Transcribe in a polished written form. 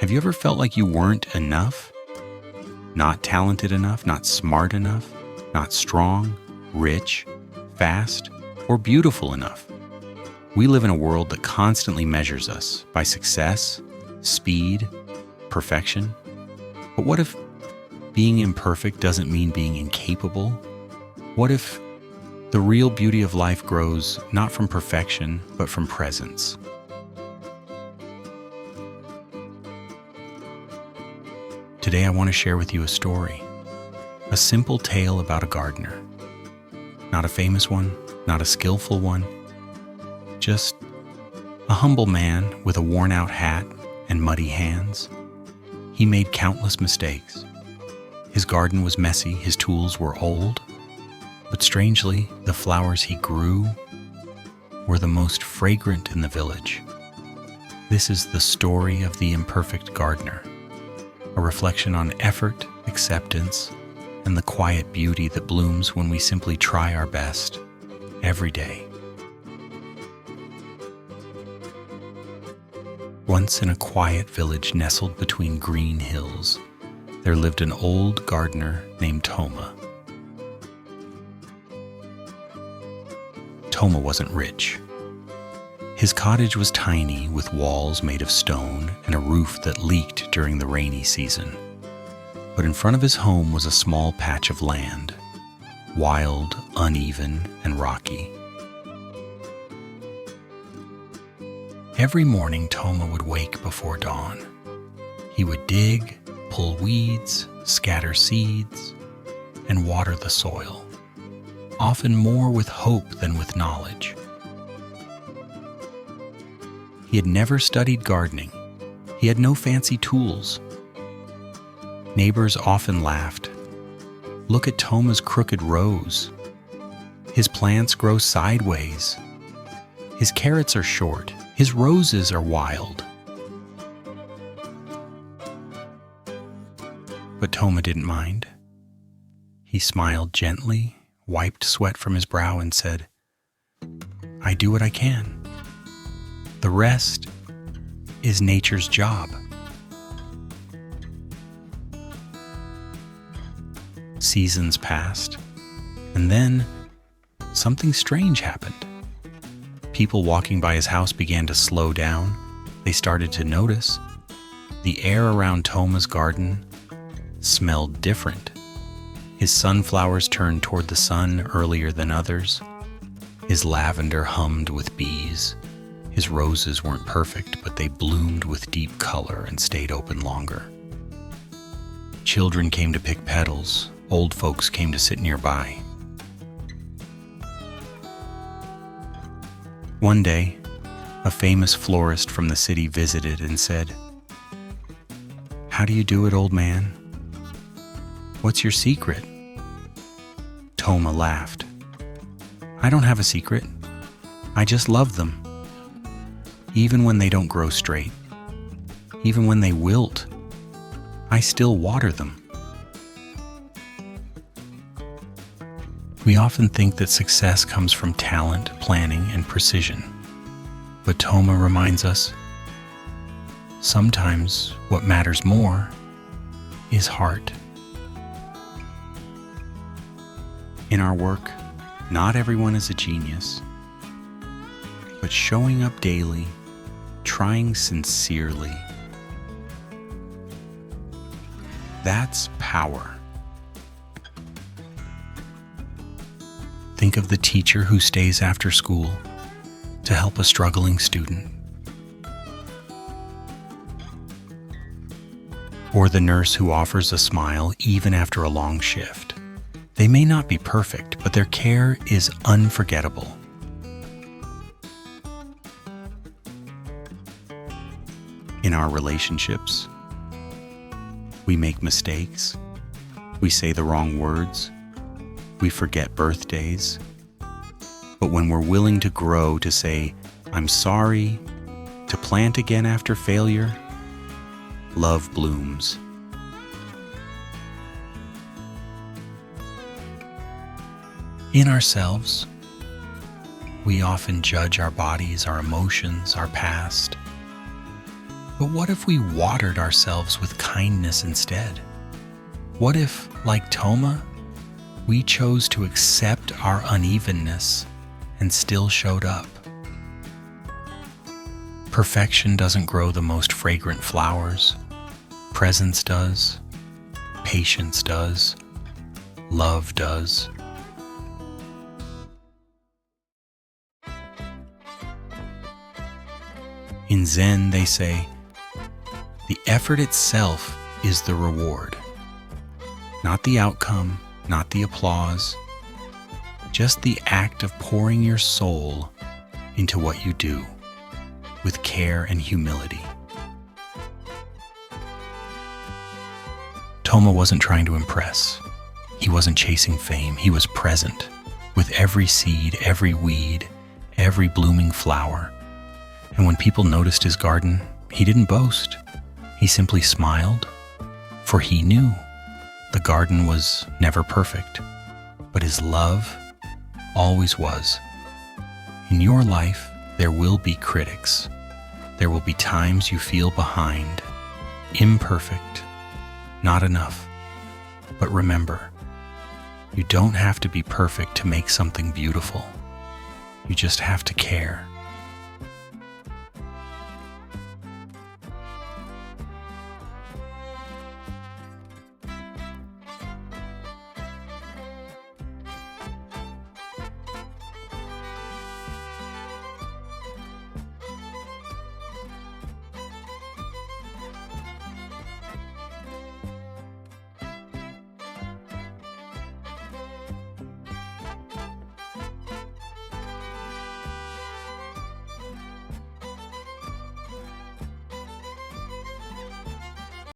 Have you ever felt like you weren't enough? Not talented enough, not smart enough, not strong, rich, fast, or beautiful enough? We live in a world that constantly measures us by success, speed, perfection. But what if being imperfect doesn't mean being incapable? What if the real beauty of life grows not from perfection, but from presence? Today I want to share with you a story, a simple tale about a gardener. Not a famous one, not a skillful one, just a humble man with a worn-out hat and muddy hands. He made countless mistakes. His garden was messy, his tools were old, but strangely, the flowers he grew were the most fragrant in the village. This is the story of the imperfect gardener, a reflection on effort, acceptance, and the quiet beauty that blooms when we simply try our best every day. Once in a quiet village nestled between green hills, there lived an old gardener named Toma. Toma wasn't rich. His cottage was tiny, with walls made of stone and a roof that leaked during the rainy season. But in front of his home was a small patch of land, wild, uneven, and rocky. Every morning, Toma would wake before dawn. He would dig, pull weeds, scatter seeds, and water the soil, often more with hope than with knowledge. He had never studied gardening. He had no fancy tools. Neighbors often laughed. Look at Toma's crooked rows. His plants grow sideways. His carrots are short. His roses are wild. But Toma didn't mind. He smiled gently, wiped sweat from his brow, and said, "I do what I can. The rest is nature's job." Seasons passed, and then something strange happened. People walking by his house began to slow down. They started to notice the air around Toma's garden smelled different. His sunflowers turned toward the sun earlier than others. His lavender hummed with bees. His roses weren't perfect, but they bloomed with deep color and stayed open longer. Children came to pick petals. Old folks came to sit nearby. One day, a famous florist from the city visited and said, "How do you do it, old man? What's your secret?" Toma laughed. "I don't have a secret. I just love them. Even when they don't grow straight, even when they wilt, I still water them." We often think that success comes from talent, planning, and precision. But Toma reminds us, sometimes what matters more is heart. In our work, not everyone is a genius, but showing up daily, trying sincerely, that's power. Think of the teacher who stays after school to help a struggling student, or the nurse who offers a smile even after a long shift. They may not be perfect, but their care is unforgettable. In our relationships, we make mistakes, we say the wrong words, we forget birthdays. But when we're willing to grow, to say, "I'm sorry," to plant again after failure, love blooms. In ourselves, we often judge our bodies, our emotions, our past. But what if we watered ourselves with kindness instead? What if, like Toma, we chose to accept our unevenness and still showed up? Perfection doesn't grow the most fragrant flowers. Presence does. Patience does. Love does. In Zen, they say, the effort itself is the reward. Not the outcome, not the applause, just the act of pouring your soul into what you do with care and humility. Toma wasn't trying to impress. He wasn't chasing fame. He was present with every seed, every weed, every blooming flower. And when people noticed his garden, he didn't boast. He simply smiled, for he knew the garden was never perfect, but his love always was. In your life, there will be critics. There will be times you feel behind, imperfect, not enough. But remember, you don't have to be perfect to make something beautiful. You just have to care.